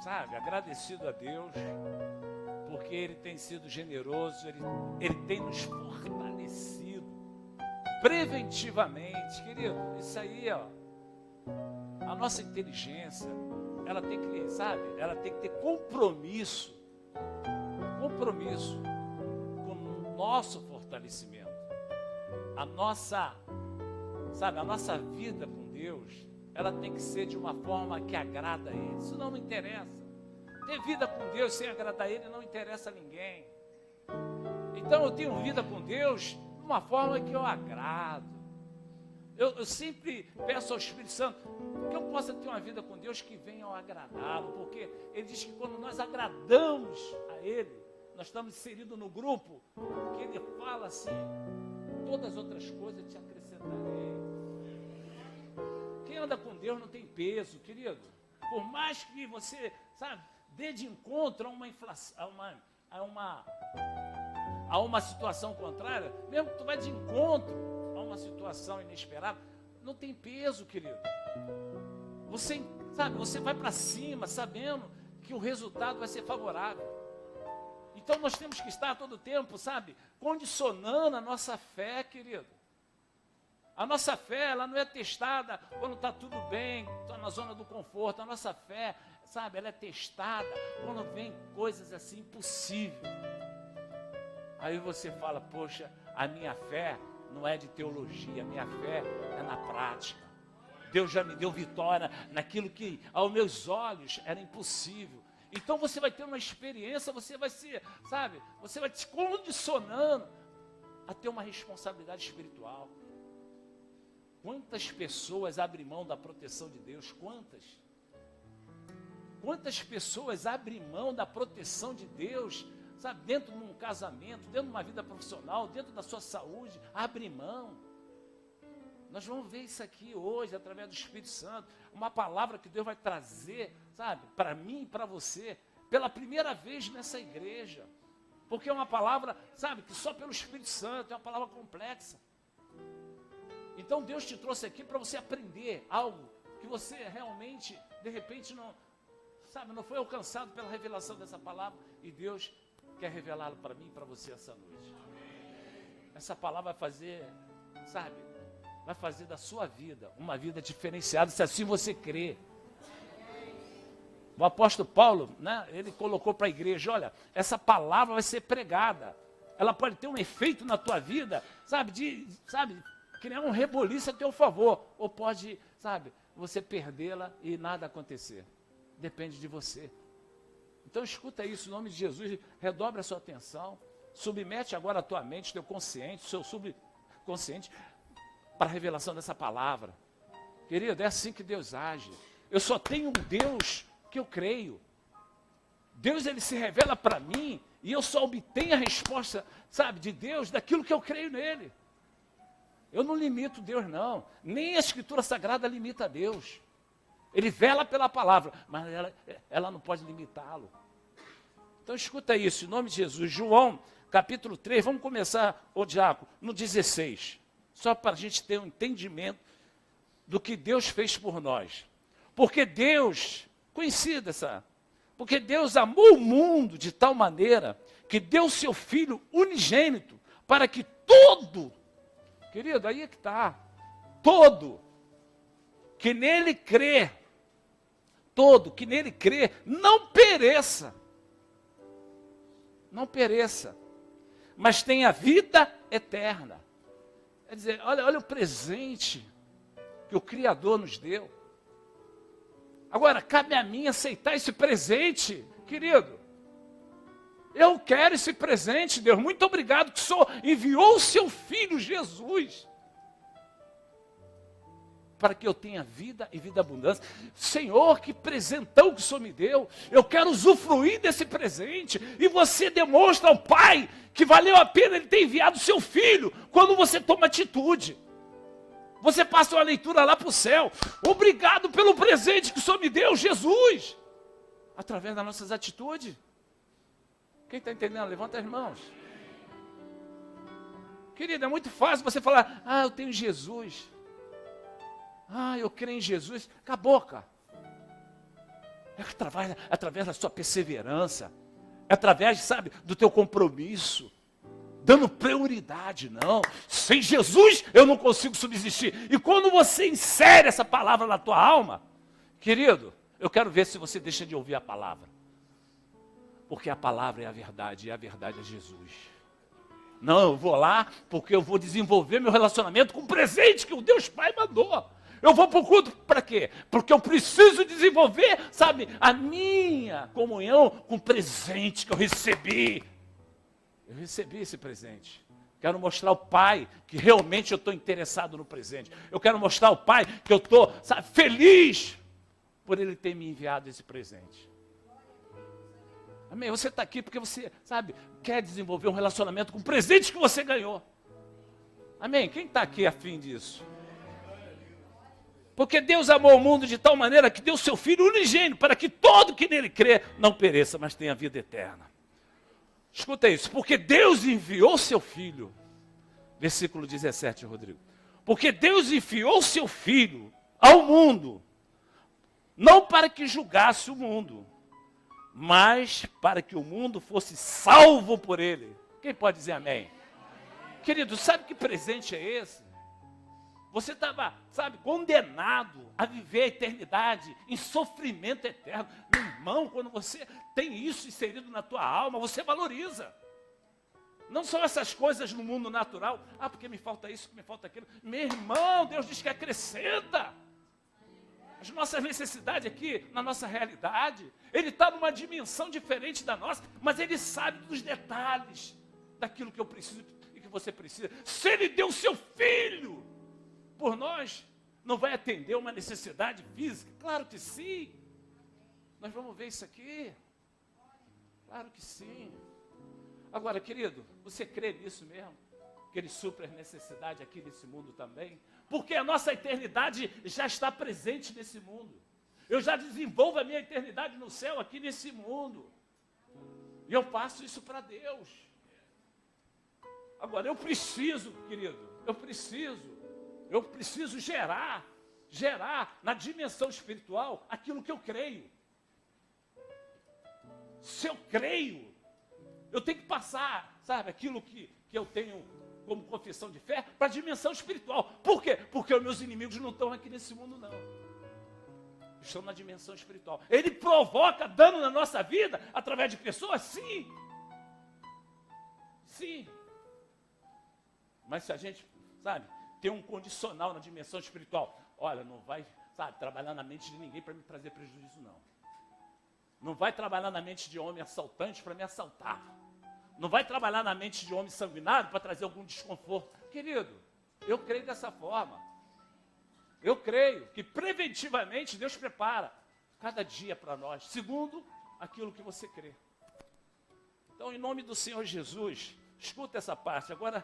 sabe, agradecido a Deus, porque Ele tem sido generoso, Ele tem nos fortalecido preventivamente, querido. Isso aí, ó, a nossa inteligência, ela tem que, sabe, ela tem que ter compromisso com o nosso fortalecimento. A nossa vida com Deus, ela tem que ser de uma forma que agrada a Ele. Isso não interessa. Ter vida com Deus sem agradar a Ele não interessa a ninguém. Então eu tenho vida com Deus de uma forma que eu agrado. Eu sempre peço ao Espírito Santo que eu possa ter uma vida com Deus que venha ao agradá-lo, porque Ele diz que quando nós agradamos a Ele, nós estamos inseridos no grupo que Ele fala assim: todas as outras coisas te acrescentarei. Quem anda com Deus não tem peso, querido. Por mais que você, sabe, dê de encontro a uma inflação, a uma situação contrária, mesmo que tu vai de encontro a uma situação inesperada, não tem peso, querido. Você, sabe, você vai para cima sabendo que o resultado vai ser favorável. Então nós temos que estar todo o tempo, sabe, condicionando a nossa fé, querido. A nossa fé, ela não é testada quando está tudo bem, está na zona do conforto. A nossa fé, sabe, ela é testada quando vem coisas assim impossíveis. Aí você fala: poxa, a minha fé não é de teologia, a minha fé é na prática. Deus já me deu vitória naquilo que aos meus olhos era impossível. Então você vai ter uma experiência, você vai ser, sabe, você vai te condicionando a ter uma responsabilidade espiritual. Quantas pessoas abrem mão da proteção de Deus? Quantas pessoas abrem mão da proteção de Deus, sabe, dentro de um casamento, dentro de uma vida profissional, dentro da sua saúde, abrem mão. Nós vamos ver isso aqui hoje, através do Espírito Santo, uma palavra que Deus vai trazer, sabe, para mim e para você, pela primeira vez nessa igreja, porque é uma palavra, sabe, que só pelo Espírito Santo, é uma palavra complexa. Então Deus te trouxe aqui para você aprender algo que você realmente, de repente, não foi alcançado pela revelação dessa palavra, e Deus quer revelá-lo para mim e para você essa noite. Essa palavra vai fazer, sabe, vai fazer da sua vida uma vida diferenciada, se assim você crê. O apóstolo Paulo, né, ele colocou para a igreja: olha, essa palavra vai ser pregada, ela pode ter um efeito na tua vida, sabe, criar um reboliço a teu favor, ou pode, sabe, você perdê-la e nada acontecer. Depende de você. Então escuta isso, em nome de Jesus, redobre a sua atenção, submete agora a tua mente, teu consciente, seu subconsciente, para a revelação dessa palavra. Querido, é assim que Deus age. Eu só tenho um Deus que eu creio. Deus, ele se revela para mim, e eu só obtenho a resposta, sabe, de Deus, daquilo que eu creio nele. Eu não limito Deus, não. Nem a Escritura Sagrada limita Deus. Ele vela pela palavra, mas ela não pode limitá-lo. Então escuta isso, em nome de Jesus. João, capítulo 3, vamos começar, ô diácono, no 16. Só para a gente ter um entendimento do que Deus fez por nós. Porque Deus, porque Deus amou o mundo de tal maneira que deu o seu Filho unigênito para que todo, querido, aí é que está, todo que nele crê, não pereça, mas tenha vida eterna. Quer dizer, olha o presente que o Criador nos deu. Agora, cabe a mim aceitar esse presente, querido. Eu quero esse presente, Deus. Muito obrigado que o Senhor enviou o seu Filho Jesus para que eu tenha vida e vida abundante. Senhor, que presentão que o Senhor me deu. Eu quero usufruir desse presente. E você demonstra ao Pai que valeu a pena Ele ter enviado o seu Filho quando você toma atitude. Você passa uma leitura lá para o céu. Obrigado pelo presente que o Senhor me deu, Jesus. Através das nossas atitudes. Quem está entendendo? Levanta as mãos. Querido, é muito fácil você falar: eu tenho Jesus. Eu creio em Jesus. Acabou, cara. É através da sua perseverança. É através, sabe, do teu compromisso. Dando prioridade, não. Sem Jesus eu não consigo subsistir. E quando você insere essa palavra na tua alma, querido, eu quero ver se você deixa de ouvir a palavra. Porque a palavra é a verdade, e a verdade é Jesus. Não, eu vou lá porque eu vou desenvolver meu relacionamento com o presente que o Deus Pai mandou. Eu vou para o culto para quê? Porque eu preciso desenvolver, sabe, a minha comunhão com o presente que eu recebi. Eu recebi esse presente. Quero mostrar ao Pai que realmente eu estou interessado no presente. Eu quero mostrar ao Pai que eu estou, sabe, feliz por Ele ter me enviado esse presente. Amém? Você está aqui porque você, sabe, quer desenvolver um relacionamento com o presente que você ganhou. Amém? Quem está aqui a fim disso? Porque Deus amou o mundo de tal maneira que deu seu Filho unigênito para que todo que nele crê não pereça, mas tenha vida eterna. Escuta isso, porque Deus enviou seu Filho, versículo 17, Rodrigo. Porque Deus enviou seu Filho ao mundo, não para que julgasse o mundo, mas para que o mundo fosse salvo por ele. Quem pode dizer amém? Querido, sabe que presente é esse? Você estava, sabe, condenado a viver a eternidade em sofrimento eterno. Meu irmão, quando você tem isso inserido na tua alma, você valoriza. Não são essas coisas no mundo natural. Ah, porque me falta isso, porque me falta aquilo. Meu irmão, Deus diz que acrescenta. As nossas necessidades aqui, na nossa realidade, Ele está numa dimensão diferente da nossa, mas Ele sabe dos detalhes daquilo que eu preciso e que você precisa. Se Ele deu o seu Filho por nós, não vai atender uma necessidade física? Claro que sim. Nós vamos ver isso aqui. Claro que sim. Agora, querido, você crê nisso mesmo? Que Ele supre as necessidades aqui nesse mundo também? Porque a nossa eternidade já está presente nesse mundo. Eu já desenvolvo a minha eternidade no céu aqui nesse mundo. E eu passo isso para Deus. Agora, eu preciso, querido, eu preciso gerar na dimensão espiritual aquilo que eu creio. Se eu creio, eu tenho que passar, sabe, aquilo que eu tenho como confissão de fé para a dimensão espiritual. Por quê? Porque os meus inimigos não estão aqui nesse mundo, não. Estão na dimensão espiritual. Ele provoca dano na nossa vida através de pessoas? Sim. Sim. Mas se a gente, sabe, tem um condicional na dimensão espiritual. Olha, não vai, sabe, trabalhar na mente de ninguém para me trazer prejuízo, não. Não vai trabalhar na mente de homem assaltante para me assaltar. Não vai trabalhar na mente de homem sanguinário para trazer algum desconforto. Querido, eu creio dessa forma. Eu creio que preventivamente Deus prepara cada dia para nós, segundo aquilo que você crê. Então, em nome do Senhor Jesus, escuta essa parte. Agora,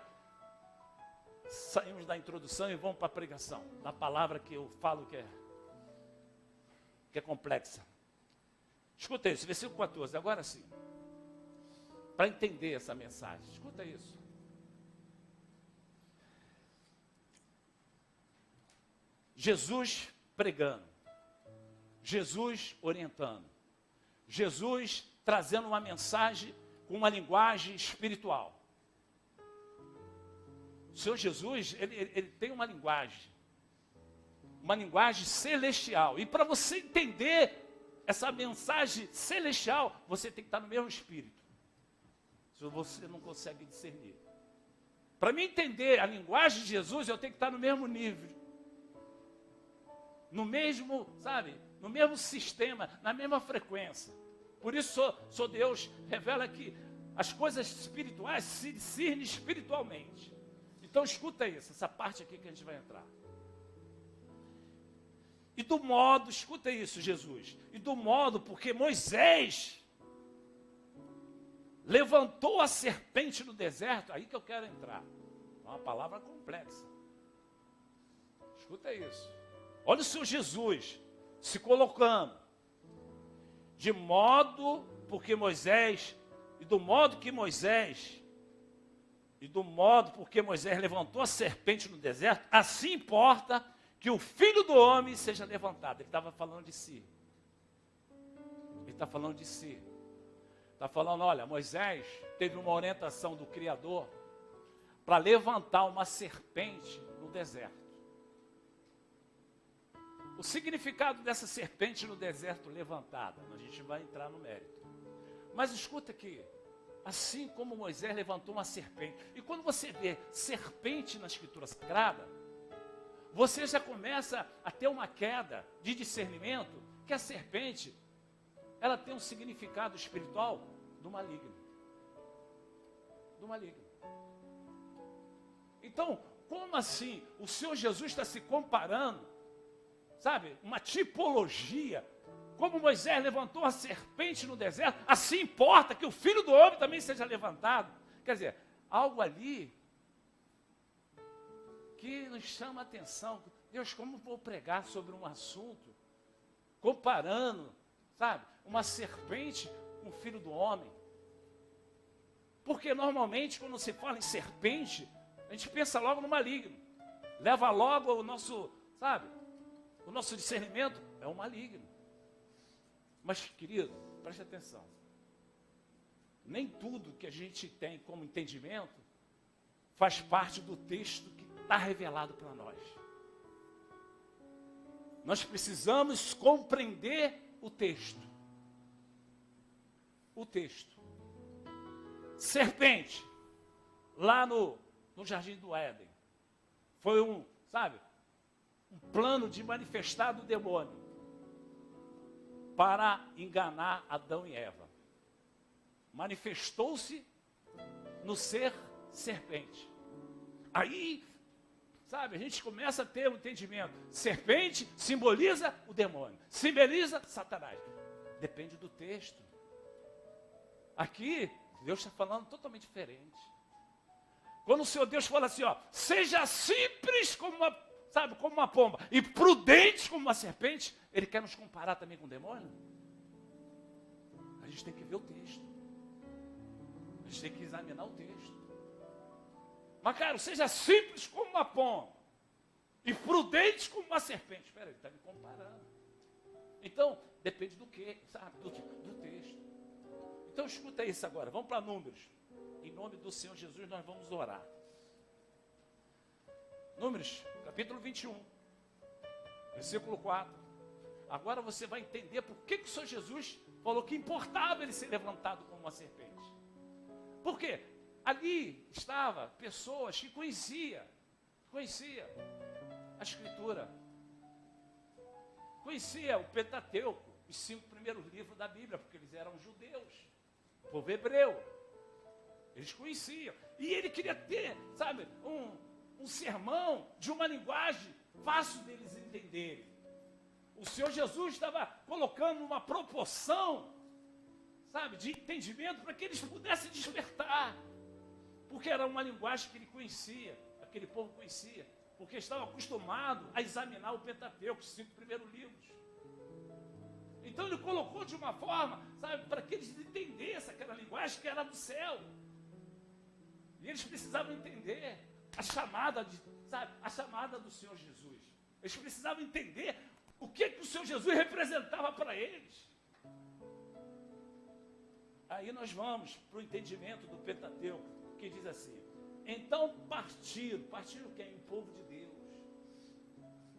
saímos da introdução e vamos para a pregação, da palavra que eu falo que é complexa. Escuta isso, versículo 14, agora sim. Para entender essa mensagem, escuta isso. Jesus pregando, Jesus orientando, Jesus trazendo uma mensagem com uma linguagem espiritual. O Senhor Jesus, ele tem uma linguagem celestial. E para você entender essa mensagem celestial, você tem que estar no mesmo espírito. Se você não consegue discernir. Para mim entender a linguagem de Jesus, eu tenho que estar no mesmo nível. No mesmo, sabe, no mesmo sistema, na mesma frequência. Por isso, sou Deus, revela que as coisas espirituais se discernem espiritualmente. Então escuta isso, essa parte aqui que a gente vai entrar. E do modo, escuta isso, Jesus. E do modo porque Moisés levantou a serpente no deserto, aí que eu quero entrar. É uma palavra complexa. Escuta isso. Olha o Senhor Jesus se colocando. De modo porque Moisés, e do modo porque Moisés levantou a serpente no deserto, assim importa que o Filho do Homem seja levantado. Ele estava falando de si. está falando de si. Está falando, olha, Moisés teve uma orientação do Criador para levantar uma serpente no deserto. O significado dessa serpente no deserto levantada, a gente vai entrar no mérito. Mas escuta aqui, assim como Moisés levantou uma serpente, e quando você vê serpente na Escritura Sagrada, você já começa a ter uma queda de discernimento, que a serpente, ela tem um significado espiritual do maligno. Do maligno. Então, como assim o Senhor Jesus está se comparando, sabe, uma tipologia, como Moisés levantou a serpente no deserto, assim importa que o Filho do Homem também seja levantado. Quer dizer, algo ali que nos chama a atenção. Deus, como vou pregar sobre um assunto, comparando, sabe, uma serpente com o Filho do Homem? Porque normalmente quando se fala em serpente, a gente pensa logo no maligno. Leva logo o nosso, sabe, o nosso discernimento é o maligno. Mas, querido, preste atenção. Nem tudo que a gente tem como entendimento faz parte do texto que está revelado para nós. Nós precisamos compreender o texto. O texto. Serpente, lá no Jardim do Éden, foi um plano de manifestar do demônio para enganar Adão e Eva. Manifestou-se no ser serpente. Aí, sabe, a gente começa a ter um entendimento. Serpente simboliza o demônio, simboliza Satanás. Depende do texto. Aqui, Deus está falando totalmente diferente. Quando o Senhor Deus fala assim, ó, seja simples como uma pomba e prudente como uma serpente, Ele quer nos comparar também com o demônio? A gente tem que ver o texto. A gente tem que examinar o texto. Mas, cara, seja simples como uma pomba e prudente como uma serpente. Espera, ele está me comparando. Então, depende do quê? Sabe? Do texto. Então, escuta isso agora. Vamos para Números. Em nome do Senhor Jesus, nós vamos orar. Números, capítulo 21, versículo 4. Agora você vai entender por que o Senhor Jesus falou que importava ele ser levantado como uma serpente. Por quê? Ali estavam pessoas que conheciam a Escritura, conhecia o Pentateuco, os 5 primeiros livros da Bíblia, porque eles eram judeus, povo hebreu. Eles conheciam. E ele queria ter, sabe, um sermão de uma linguagem fácil deles entenderem. O Senhor Jesus estava colocando uma proporção, sabe, de entendimento para que eles pudessem despertar. Porque era uma linguagem que ele conhecia, aquele povo conhecia, porque estava acostumado a examinar o Pentateuco, os 5 primeiros livros. Então ele colocou de uma forma, sabe, para que eles entendessem aquela linguagem que era do céu. E eles precisavam entender a chamada do Senhor Jesus. Eles precisavam entender o que o Senhor Jesus representava para eles. Aí nós vamos para o entendimento do Pentateuco, que diz assim: então partiram quem? O povo de Deus,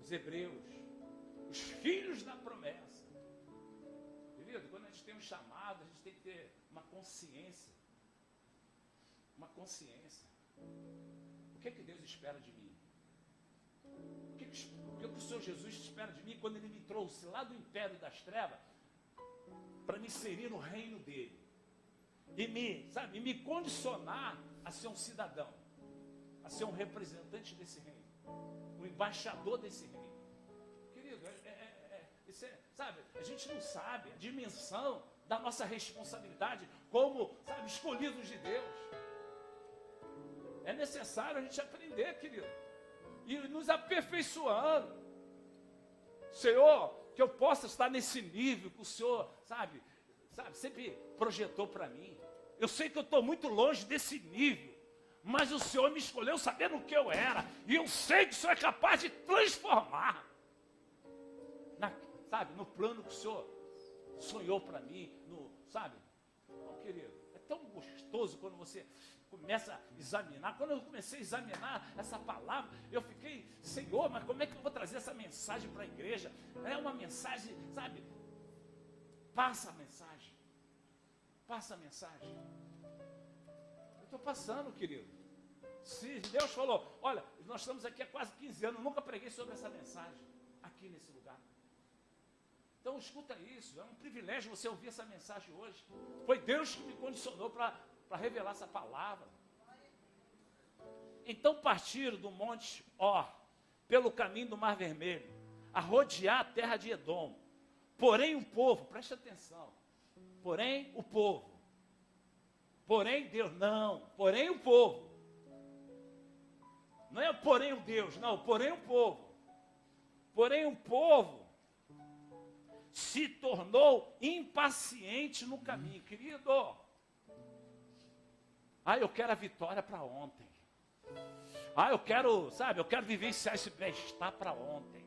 os hebreus, os filhos da promessa. Querido, quando a gente tem um chamado, a gente tem que ter uma consciência. Uma consciência. O que Deus espera de mim? O que o Senhor Jesus espera de mim quando Ele me trouxe lá do império das trevas para me inserir no reino dEle? E me condicionar a ser um cidadão, a ser um representante desse reino, um embaixador desse reino. Querido, a gente não sabe a dimensão da nossa responsabilidade como, escolhidos de Deus. É necessário a gente aprender, querido, e nos aperfeiçoando. Senhor, que eu possa estar nesse nível que o Senhor, sempre projetou para mim. Eu sei que eu estou muito longe desse nível, mas o Senhor me escolheu sabendo o que eu era, e eu sei que o Senhor é capaz de transformar, no plano que o Senhor, sonhou para mim, sabe? Oh, querido, é tão gostoso quando você começa a examinar. Quando eu comecei a examinar essa palavra, eu fiquei, Senhor, mas como é que eu vou trazer essa mensagem para a igreja? É uma mensagem, sabe? Passa a mensagem. Passa a mensagem. Eu estou passando, querido. Se Deus falou, olha, nós estamos aqui há quase 15 anos, nunca preguei sobre essa mensagem, aqui nesse lugar. Então escuta isso, é um privilégio você ouvir essa mensagem hoje. Foi Deus que me condicionou para revelar essa palavra. Então partiram do monte Or, pelo caminho do Mar Vermelho, a rodear a terra de Edom. Porém o povo, preste atenção, porém o povo, porém Deus, não, porém o povo, não é porém o Deus, não, porém o povo, se tornou impaciente no caminho, querido. Eu quero a vitória para ontem. Eu quero, sabe, eu quero vivenciar esse bem-estar para ontem.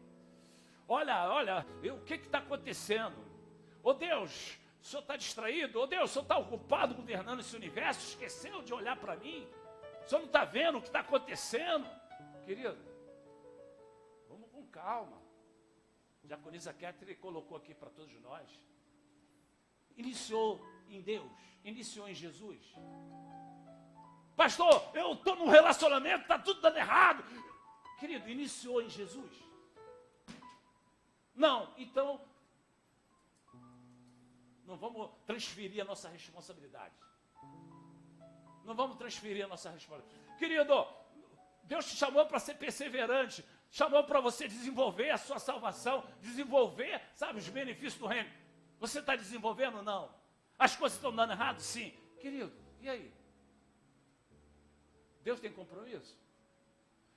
Olha, o que está acontecendo? Oh Deus, o Senhor está distraído? Oh Deus, o Senhor está ocupado governando esse universo? Esqueceu de olhar para mim? O Senhor não está vendo o que está acontecendo? Querido, vamos com calma. A diaconisa Catherine colocou aqui para todos nós. Iniciou em Deus, iniciou em Jesus. Pastor, eu estou num relacionamento, está tudo dando errado. Querido, iniciou em Jesus. Não, então, não vamos transferir a nossa responsabilidade. Não vamos transferir a nossa responsabilidade. Querido, Deus te chamou para ser perseverante, chamou para você desenvolver a sua salvação, desenvolver, sabe, os benefícios do reino. Você está desenvolvendo? Não. As coisas estão dando errado? Sim. Querido, e aí? Deus tem compromisso?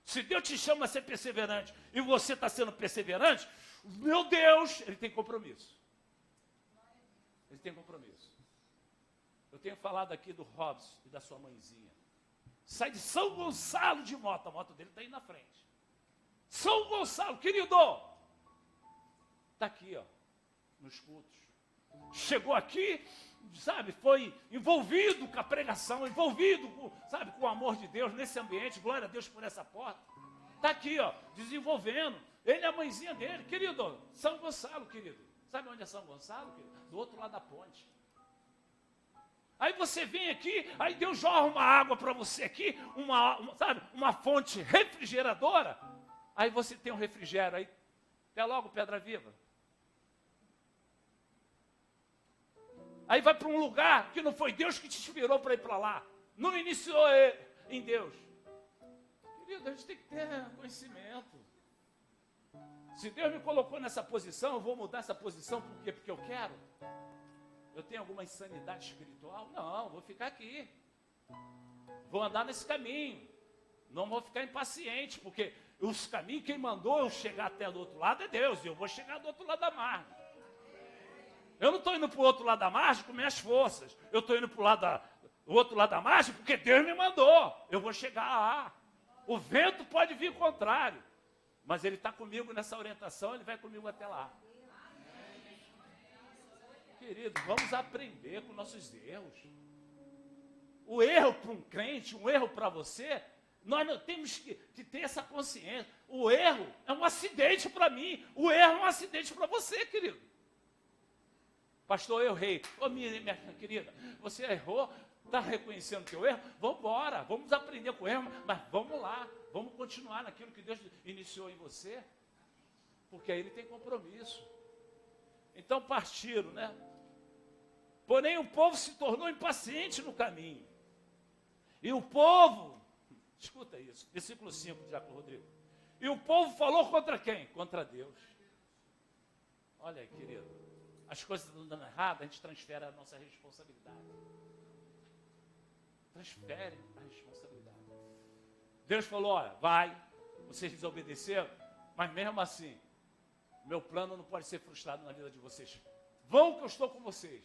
Se Deus te chama a ser perseverante e você está sendo perseverante, meu Deus, Ele tem compromisso. Ele tem compromisso. Eu tenho falado aqui do Robson e da sua mãezinha. Sai de São Gonçalo de moto, a moto dele está aí na frente. São Gonçalo, querido, está aqui, ó, nos cultos. Chegou aqui, sabe, foi envolvido com a pregação, envolvido com, sabe, com o amor de Deus nesse ambiente. Glória a Deus por essa porta. Está aqui, ó, desenvolvendo. Ele é a mãezinha dele, querido. São Gonçalo, querido. Sabe onde é São Gonçalo, querido? Do outro lado da ponte. Aí você vem aqui, aí Deus jorra uma água para você aqui, sabe, uma fonte refrigeradora. Aí você tem um refrigério aí. Até logo, Pedra Viva. Aí vai para um lugar que não foi Deus que te inspirou para ir para lá. Não iniciou em Deus. Querido, a gente tem que ter conhecimento. Se Deus me colocou nessa posição, eu vou mudar essa posição por quê? Porque eu quero. Eu tenho alguma insanidade espiritual? Não, vou ficar aqui. Vou andar nesse caminho. Não vou ficar impaciente, porque os caminhos, quem mandou eu chegar até do outro lado é Deus. E eu vou chegar do outro lado da margem. Eu não estou indo para o outro lado da margem com minhas forças. Eu estou indo para o outro lado da margem porque Deus me mandou. Eu vou chegar lá. O vento pode vir contrário. Mas Ele está comigo nessa orientação, Ele vai comigo até lá. Querido, vamos aprender com nossos erros. O erro para um crente, um erro para você, nós não temos que ter essa consciência. O erro é um acidente para mim. O erro é um acidente para você, querido. Pastor, eu errei. Ô, minha querida, você errou, está reconhecendo teu erro? Vamos embora, vamos aprender com o erro, mas vamos lá, vamos continuar naquilo que Deus iniciou em você, porque aí Ele tem compromisso. Então partiram, né? Porém o povo se tornou impaciente no caminho. E o povo, escuta isso, versículo 5 de Jacob Rodrigo. E o povo falou contra quem? Contra Deus. Olha aí, querido. As coisas estão dando errado, a gente transfere a nossa responsabilidade. Transfere a responsabilidade. Deus falou, olha, vai, vocês desobedeceram, mas mesmo assim, meu plano não pode ser frustrado na vida de vocês. Vão que eu estou com vocês.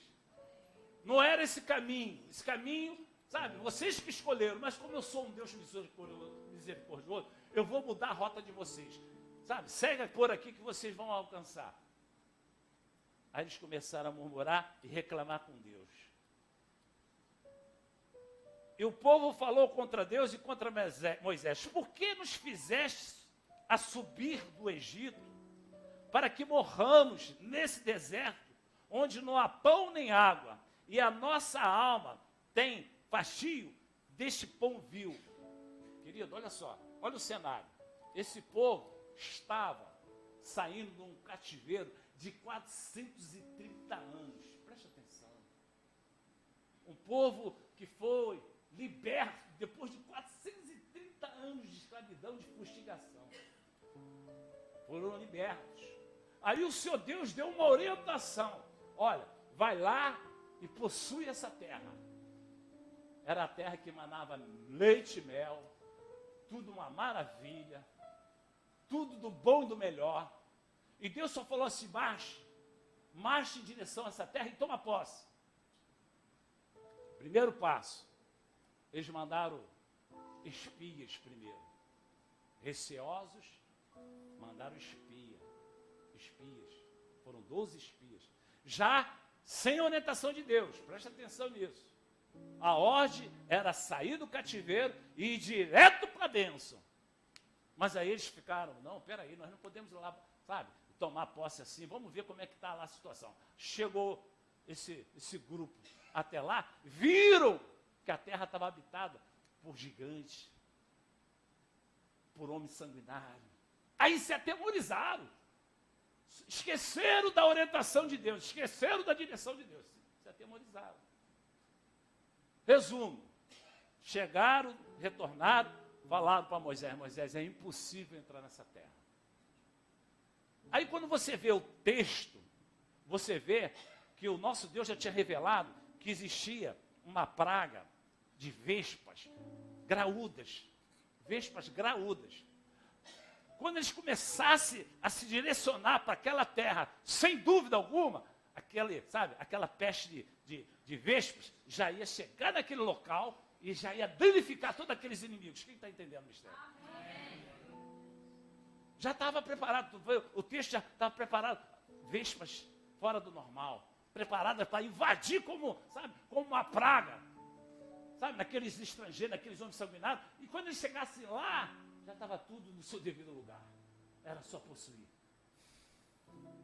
Não era esse caminho, sabe, vocês que escolheram, mas como eu sou um Deus misericordioso, eu vou mudar a rota de vocês. Sabe, segue por aqui que vocês vão alcançar. Aí eles começaram a murmurar e reclamar com Deus. E o povo falou contra Deus e contra Moisés: por que nos fizeste a subir do Egito, para que morramos nesse deserto, onde não há pão nem água, e a nossa alma tem fastio deste pão vil? Querido, olha só, olha o cenário. Esse povo estava saindo de um cativeiro de 430 anos. Preste atenção. Um povo que foi liberto depois de 430 anos de escravidão, de fustigação. Foram libertos. Aí o Senhor Deus deu uma orientação. Olha, vai lá e possui essa terra. Era a terra que emanava leite e mel, tudo uma maravilha, tudo do bom e do melhor. E Deus só falou assim: marche em direção a essa terra e toma posse. Primeiro passo, eles mandaram espias primeiro. Receosos, mandaram espias. Foram 12 espias. Já sem orientação de Deus, preste atenção nisso. A ordem era sair do cativeiro e ir direto para a bênção. Mas aí eles ficaram: não, peraí, nós não podemos ir lá, sabe, tomar posse assim, vamos ver como é que está lá a situação. Chegou esse grupo até lá, viram que a terra estava habitada por gigantes, por homens sanguinários. Aí se atemorizaram, esqueceram da orientação de Deus, esqueceram da direção de Deus, se atemorizaram. Resumo, chegaram, retornaram, falaram para Moisés: Moisés, é impossível entrar nessa terra. Aí quando você vê o texto, você vê que o nosso Deus já tinha revelado que existia uma praga de vespas graúdas. Quando eles começassem a se direcionar para aquela terra, sem dúvida alguma, aquela peste de vespas já ia chegar naquele local e já ia danificar todos aqueles inimigos. Quem está entendendo o mistério? Já estava preparado, o texto já estava preparado. Vespas fora do normal, preparadas para invadir como uma praga. Sabe, naqueles estrangeiros, naqueles homens sanguinários. E quando eles chegassem lá, já estava tudo no seu devido lugar. Era só possuir.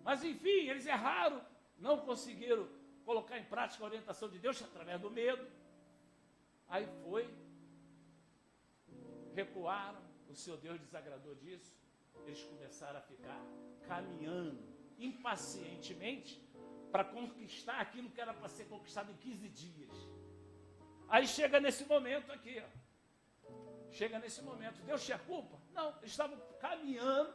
Mas enfim, eles erraram, não conseguiram colocar em prática a orientação de Deus através do medo. Aí recuaram, o seu Deus desagradou disso. Eles começaram a ficar caminhando impacientemente para conquistar aquilo que era para ser conquistado em 15 dias. Aí chega nesse momento aqui, chega nesse momento. Deus tinha culpa? Não, eles estavam caminhando,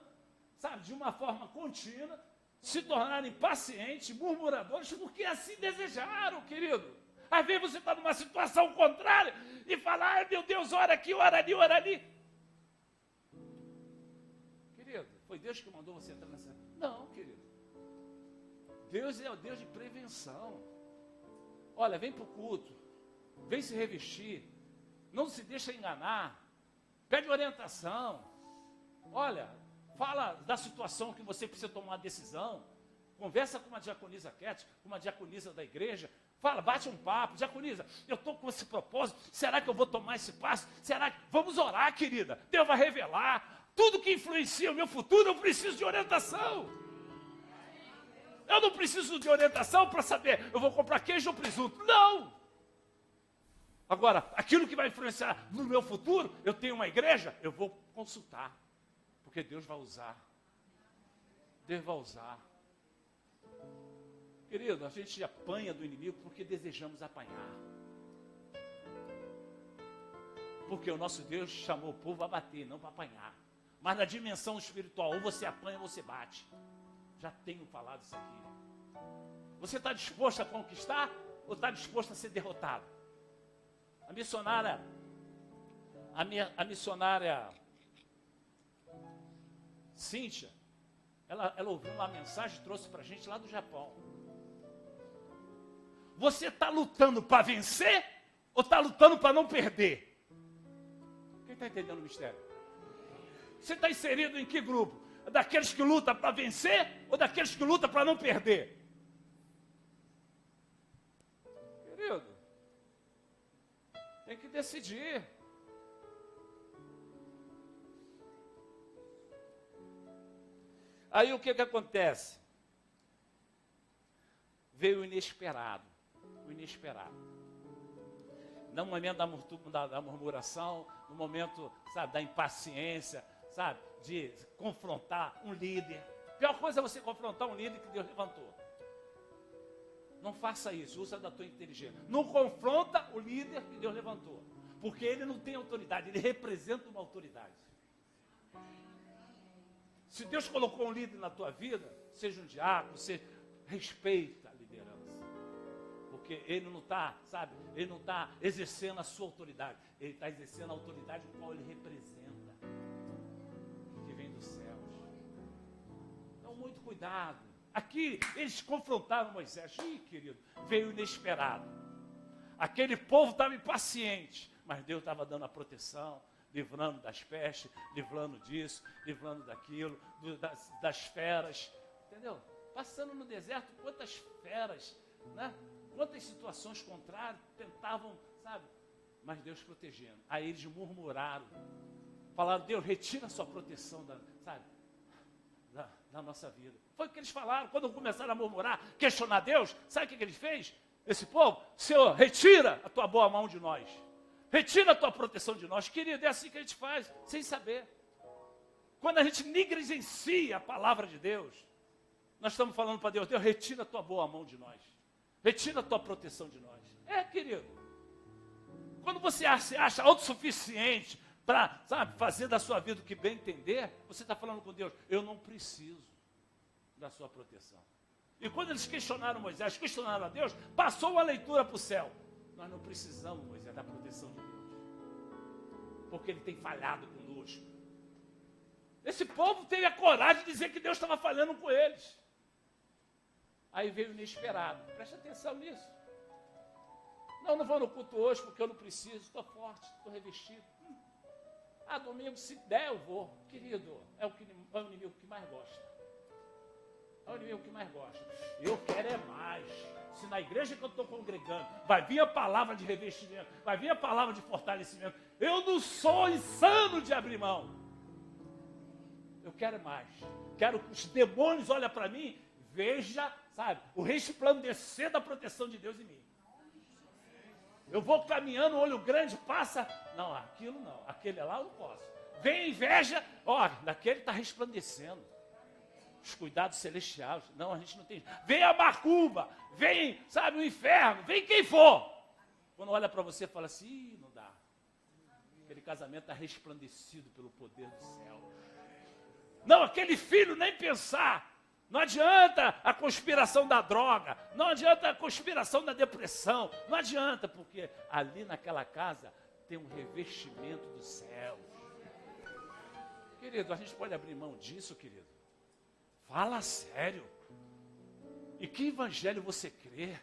de uma forma contínua, se tornaram impacientes, murmuradores, porque assim desejaram, querido. Às vezes você está numa situação contrária e fala: ai meu Deus, ora aqui, ora ali, ora ali. Querido, foi Deus que mandou você entrar nessa... Não, querido. Deus é o Deus de prevenção. Olha, vem para o culto, vem se revestir, não se deixa enganar, pede orientação. Olha, fala da situação que você precisa tomar uma decisão, conversa com uma diaconisa Kética, com uma diaconisa da igreja, fala, bate um papo: diaconisa, eu estou com esse propósito, será que eu vou tomar esse passo? Será que... Vamos orar, querida, Deus vai revelar. Tudo que influencia o meu futuro, eu preciso de orientação. Eu não preciso de orientação para saber, eu vou comprar queijo ou presunto. Não! Agora, aquilo que vai influenciar no meu futuro, eu tenho uma igreja, eu vou consultar. Porque Deus vai usar. Deus vai usar. Querido, a gente apanha do inimigo porque desejamos apanhar. Porque o nosso Deus chamou o povo a bater, não para apanhar. Mas na dimensão espiritual, ou você apanha ou você bate. Já tenho falado isso aqui. Você está disposto a conquistar ou está disposto a ser derrotado? A missionária Cíntia, ela ouviu uma mensagem e trouxe para a gente lá do Japão. Você está lutando para vencer ou está lutando para não perder? Quem está entendendo o mistério? Você está inserido em que grupo? Daqueles que lutam para vencer ou daqueles que lutam para não perder? Tem que decidir. Aí o que acontece? Veio o inesperado. O inesperado. No momento da murmuração, no momento, sabe, da impaciência, sabe, de confrontar um líder. A pior coisa é você confrontar um líder que Deus levantou. Não faça isso, usa da tua inteligência. Não confronta o líder que Deus levantou. Porque ele não tem autoridade, ele representa uma autoridade. Se Deus colocou um líder na tua vida, seja um diácono, você respeita a liderança. Porque ele não está, sabe, ele não está exercendo a sua autoridade. Ele está exercendo a autoridade com qual ele representa, que vem dos céus. Então, muito cuidado. Aqui, eles confrontaram Moisés. Ih, querido, veio inesperado. Aquele povo estava impaciente, mas Deus estava dando a proteção, livrando das pestes, livrando disso, livrando daquilo, das feras, entendeu? Passando no deserto, quantas feras, né? Quantas situações contrárias tentavam, sabe? Mas Deus protegendo. Aí eles murmuraram, falaram: Deus, retira a sua proteção da nossa vida. Foi o que eles falaram quando começaram a murmurar, questionar Deus. Sabe o que ele fez? Esse povo: Senhor, retira a tua boa mão de nós. Retira a tua proteção de nós. Querido, é assim que a gente faz, sem saber. Quando a gente negligencia a palavra de Deus, nós estamos falando para Deus: Deus, retira a tua boa mão de nós. Retira a tua proteção de nós. Querido. Quando você se acha autossuficiente para, sabe, fazer da sua vida o que bem entender, você está falando com Deus: eu não preciso da sua proteção. E quando eles questionaram Moisés, questionaram a Deus, passou a leitura para o céu. Nós não precisamos, Moisés, da proteção de Deus, porque ele tem falhado conosco. Esse povo teve a coragem de dizer que Deus estava falhando com eles. Aí veio o inesperado. Presta atenção nisso. Não vou no culto hoje porque eu não preciso, estou forte, estou revestido. Domingo, se der, eu vou. Querido, é o inimigo que mais gosta. É o inimigo que mais gosta. Eu quero é mais. Se na igreja que eu estou congregando vai vir a palavra de revestimento, vai vir a palavra de fortalecimento, eu não sou insano de abrir mão. Eu quero mais. Quero que os demônios olhem para mim, veja, sabe, o resplandecer da proteção de Deus em mim. Eu vou caminhando, olho grande, passa. Não, aquilo não, aquele lá eu não posso. Vem a inveja, daquele está resplandecendo. Os cuidados celestiais. Não, a gente não tem. Vem a macumba, vem, sabe, o inferno, vem quem for. Quando olha para você, fala assim: não dá. Aquele casamento está resplandecido pelo poder do céu. Não, aquele filho nem pensar. Não adianta a conspiração da droga, não adianta a conspiração da depressão, não adianta, porque ali naquela casa tem um revestimento do céu. Querido, a gente pode abrir mão disso, querido? Fala sério. Em que evangelho você crê?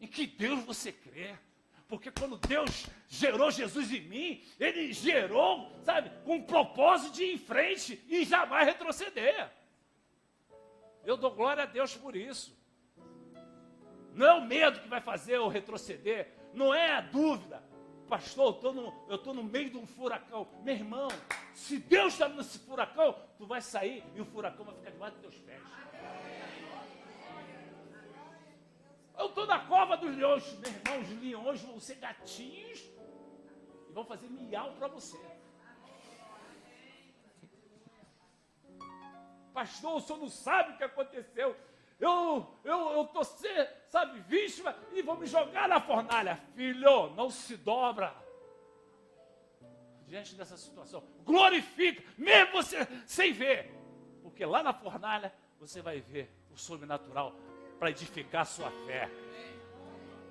Em que Deus você crê? Porque quando Deus gerou Jesus em mim, Ele gerou, sabe, com um propósito de ir em frente e jamais retroceder. Eu dou glória a Deus por isso. Não é o medo que vai fazer eu retroceder. Não é a dúvida. Pastor, eu estou no meio de um furacão. Meu irmão, se Deus está nesse furacão, tu vai sair e o furacão vai ficar debaixo dos teus pés. Eu estou na cova dos leões. Meu irmão, os leões vão ser gatinhos e vão fazer miau para você. Pastor, o senhor não sabe o que aconteceu. Eu estou, sabe, vítima e vou me jogar na fornalha. Filho, não se dobra diante dessa situação. Glorifica, mesmo você sem ver. Porque lá na fornalha você vai ver o sobrenatural para edificar a sua fé.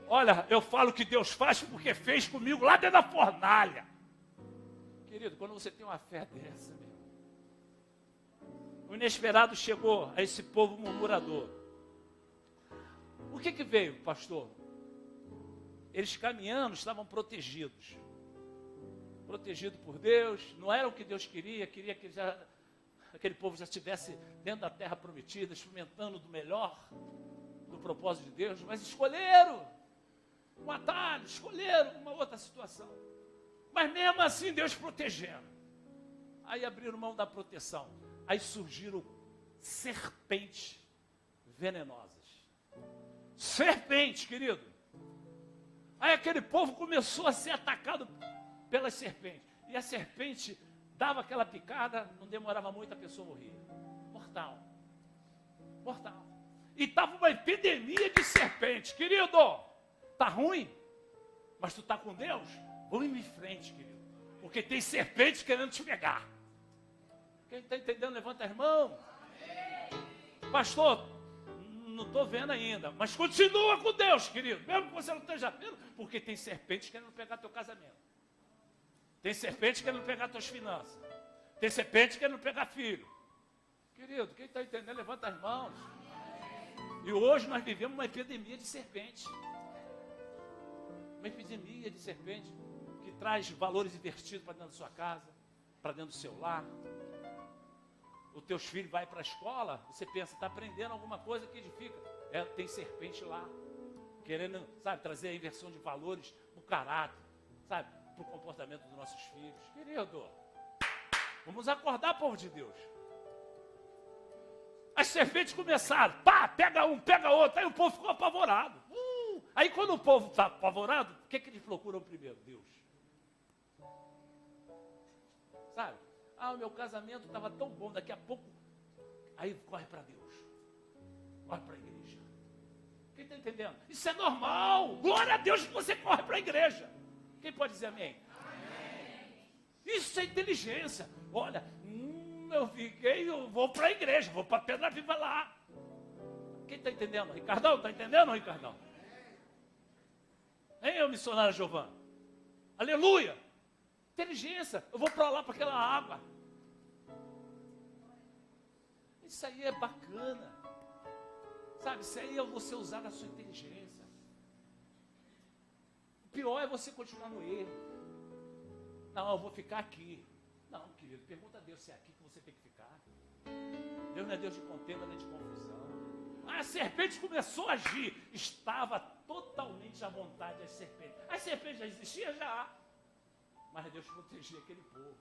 Olha, eu falo que Deus faz porque fez comigo lá dentro da fornalha. Querido, quando você tem uma fé dessa, meu, o inesperado chegou a esse povo murmurador. O que veio, pastor? Eles caminhando estavam protegidos. Protegidos por Deus. Não era o que Deus queria que aquele povo já estivesse dentro da terra prometida, experimentando do melhor do propósito de Deus. Mas escolheram. um atalho, escolheram uma outra situação. Mas mesmo assim Deus protegendo. Aí abriram mão da proteção. Aí surgiram serpentes venenosas. Serpentes, querido. Aí aquele povo começou a ser atacado pelas serpentes. E a serpente dava aquela picada, não demorava muito, a pessoa morria. Mortal. Mortal. E estava uma epidemia de serpentes. Querido, tá ruim? Mas tu tá com Deus? Vamos em frente, querido. Porque tem serpentes querendo te pegar. Quem está entendendo, levanta as mãos. Pastor, não estou vendo ainda. Mas continua com Deus, querido. Mesmo que você não esteja vendo. Porque tem serpentes querendo pegar teu casamento. Tem serpentes querendo pegar tuas finanças. Tem serpentes querendo pegar filho. Querido, quem está entendendo, levanta as mãos. E hoje nós vivemos uma epidemia de serpente. Uma epidemia de serpente que traz valores invertidos para dentro da sua casa, para dentro do seu lar. Os teus filhos vão para a escola, você pensa, está aprendendo alguma coisa que edifica. Tem serpente lá, querendo, sabe, trazer a inversão de valores para o caráter, sabe, para o comportamento dos nossos filhos. Querido, vamos acordar, povo de Deus. As serpentes começaram, pá, pega um, pega outro, aí o povo ficou apavorado. Aí quando o povo está apavorado, o que eles procuram primeiro? Deus. Sabe? O meu casamento estava tão bom, daqui a pouco, aí corre para Deus. Corre para a igreja. Quem está entendendo? Isso é normal. Glória a Deus que você corre para a igreja. Quem pode dizer amém? Amém. Isso é inteligência. Olha, eu vou para a igreja, vou para a Pedra Viva lá. Quem está entendendo? Ricardão, está entendendo, Ricardão? Hein, o missionário Giovanni? Aleluia! Inteligência, eu vou para lá, para aquela água. Isso aí é bacana. Sabe, isso aí é você usar a sua inteligência. O pior é você continuar no erro. Não, eu vou ficar aqui. Não, querido, pergunta a Deus se é aqui que você tem que ficar. Deus não é Deus de contenda nem de confusão. A serpente começou a agir. Estava totalmente à vontade as serpentes. As serpentes já existiam? Já. Mas Deus protegia aquele povo.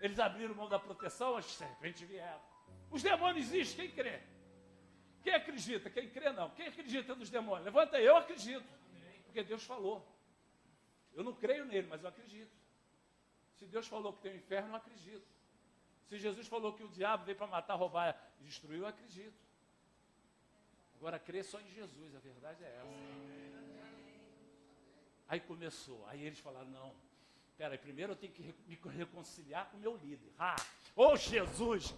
Eles abriram mão da proteção, as serpentes vieram. Os demônios existem, quem crê? Quem acredita? Quem crê não. Quem acredita nos demônios? Levanta aí, eu acredito. Porque Deus falou. Eu não creio nele, mas eu acredito. Se Deus falou que tem um inferno, eu acredito. Se Jesus falou que o diabo veio para matar, roubar e destruir, eu acredito. Agora, crer só em Jesus, a verdade é essa. Aí começou, aí eles falaram, não, peraí, primeiro eu tenho que me reconciliar com o meu líder. Jesus,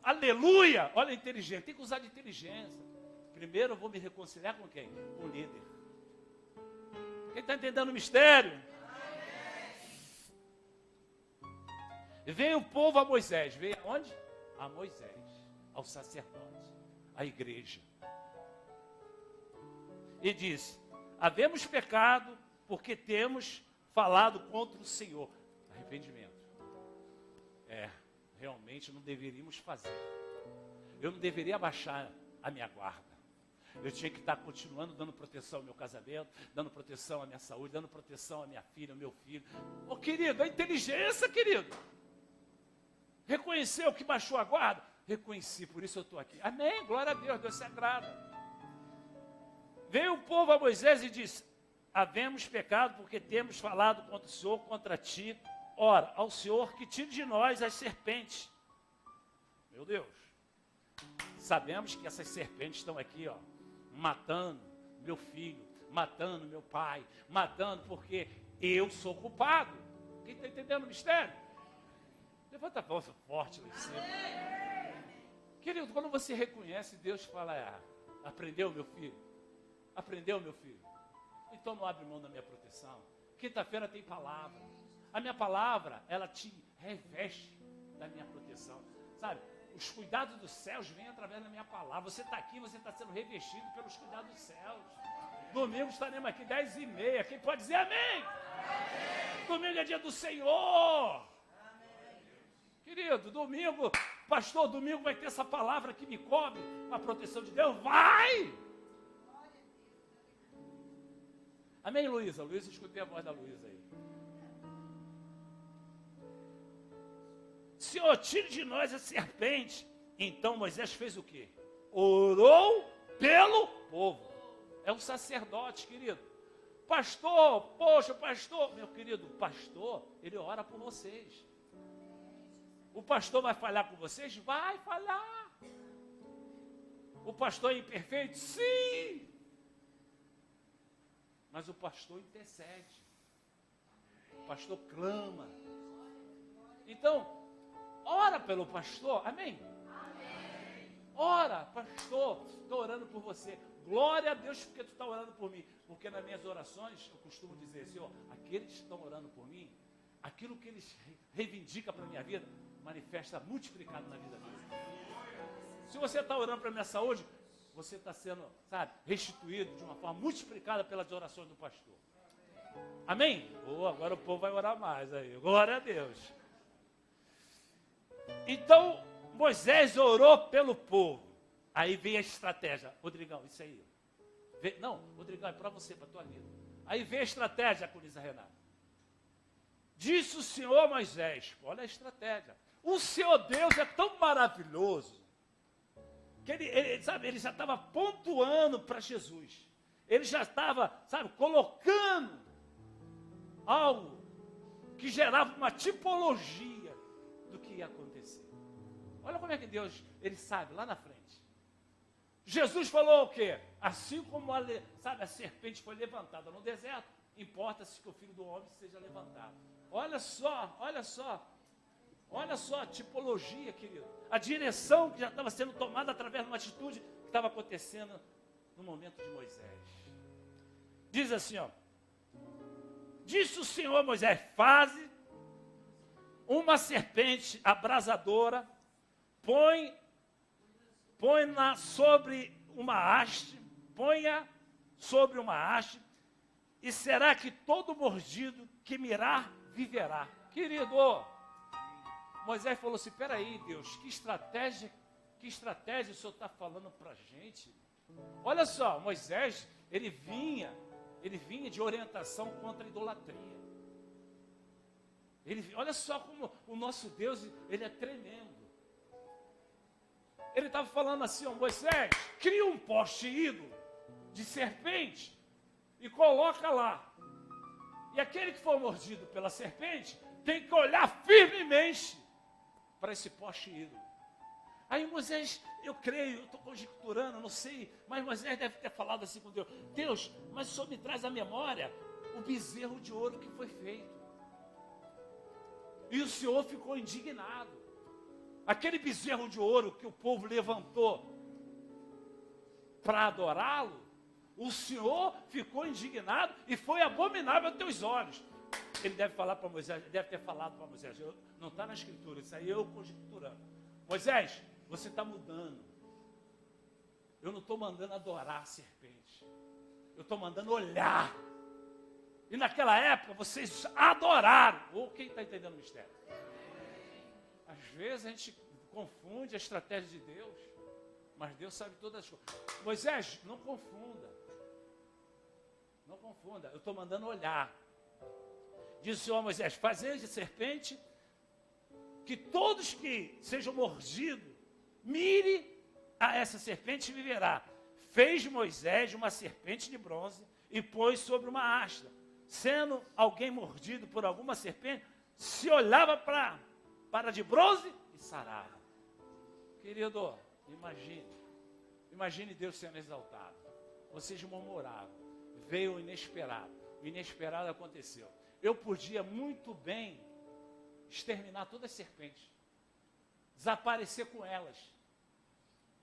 aleluia, olha a inteligência, tem que usar de inteligência. Primeiro eu vou me reconciliar com quem? Com o líder. Quem está entendendo o mistério? Veio o povo a Moisés, veio aonde? A Moisés, ao sacerdote, à igreja. E disse, havemos pecado porque temos falado contra o Senhor. Arrependimento. Realmente não deveríamos fazer. Eu não deveria abaixar a minha guarda. Eu tinha que estar continuando dando proteção ao meu casamento, dando proteção à minha saúde, dando proteção à minha filha, ao meu filho. Querido, a inteligência, querido. Reconheceu que baixou a guarda? Reconheci, por isso eu estou aqui. Amém, glória a Deus, Deus se agrada. Veio o povo a Moisés e disse, havemos pecado porque temos falado contra o Senhor, contra ti. Ora, ao Senhor que tire de nós as serpentes. Meu Deus. Sabemos que essas serpentes estão aqui, matando meu filho, matando meu pai, matando porque eu sou culpado. Quem está entendendo o mistério? Levanta a voz forte lá em cima. Querido, quando você reconhece, Deus fala, aprendeu, meu filho? Aprendeu, meu filho? Então não abre mão da minha proteção. Quinta-feira tem palavra. A minha palavra, ela te reveste da minha proteção. Sabe? Os cuidados dos céus vêm através da minha palavra. Você está aqui, você está sendo revestido pelos cuidados dos céus. Domingo estaremos aqui 10h30. Quem pode dizer amém? Amém. Domingo é dia do Senhor. Amém. Querido, domingo, pastor, domingo vai ter essa palavra que me cobre a proteção de Deus. Vai! Amém, Luísa? Luísa, escutei a voz da Luísa aí. Senhor, tire de nós a serpente. Então Moisés fez o quê? Orou pelo povo. É um sacerdote, querido. Pastor, poxa, pastor. Meu querido, o pastor, ele ora por vocês. O pastor vai falhar com vocês? Vai falhar. O pastor é imperfeito? Sim. Mas o pastor intercede. O pastor clama. Então, ora pelo pastor. Amém? Amém. Ora, pastor, estou orando por você. Glória a Deus porque tu está orando por mim. Porque nas minhas orações, eu costumo dizer, Senhor, aqueles que estão orando por mim, aquilo que eles reivindicam para a minha vida, manifesta multiplicado na vida deles. Se você está orando para a minha saúde, você está sendo, sabe, restituído de uma forma multiplicada pelas orações do pastor. Amém? Oh, agora o povo vai orar mais aí. Glória a Deus. Então, Moisés orou pelo povo. Aí veio a estratégia. Rodrigão, isso aí. Não, Rodrigão, é para você, para a tua vida. Aí veio a estratégia, Cunisa Renata. Disse o Senhor Moisés, olha a estratégia. O Senhor Deus é tão maravilhoso que ele já estava pontuando para Jesus. Ele já estava, colocando algo que gerava uma tipologia do que ia acontecer. Olha como é que Deus, ele sabe, lá na frente. Jesus falou o quê? Assim como a serpente foi levantada no deserto, importa-se que o Filho do Homem seja levantado. Olha só a tipologia, querido. A direção que já estava sendo tomada através de uma atitude que estava acontecendo no momento de Moisés. Diz assim, ó. Disse o Senhor a Moisés, faze uma serpente abrasadora, põe-na sobre uma haste, ponha sobre uma haste, e será que todo mordido que mirar, viverá. Querido, Moisés falou assim, peraí, Deus, que estratégia o Senhor está falando para a gente? Olha só, Moisés, ele vinha de orientação contra a idolatria. Olha só como o nosso Deus, ele é tremendo. Ele estava falando assim, Moisés, cria um poste ídolo de serpente e coloca lá. E aquele que for mordido pela serpente tem que olhar firmemente para esse poste ídolo. Aí Moisés, eu creio, eu estou conjecturando, não sei, mas Moisés deve ter falado assim com Deus. Deus, mas o Senhor me traz à memória o bezerro de ouro que foi feito. E o Senhor ficou indignado. Aquele bezerro de ouro que o povo levantou para adorá-lo, o Senhor ficou indignado e foi abominável aos teus olhos. Ele deve falar para Moisés, deve ter falado para Moisés, não está na escritura, isso aí eu conjecturando. Moisés, você está mudando. Eu não estou mandando adorar a serpente. Eu estou mandando olhar. E naquela época vocês adoraram. Ou quem está entendendo o mistério? Às vezes a gente confunde a estratégia de Deus, mas Deus sabe todas as coisas. Moisés, não confunda. Não confunda, eu estou mandando olhar. Diz o Senhor a Moisés, fazei de serpente, que todos que sejam mordidos, mire a essa serpente e viverá. Fez Moisés uma serpente de bronze e pôs sobre uma asta. Sendo alguém mordido por alguma serpente, se olhava para de bronze e sarava. Querido, imagine Deus sendo exaltado. Vocês murmuravam, veio o inesperado aconteceu. Eu podia muito bem exterminar todas as serpentes, desaparecer com elas,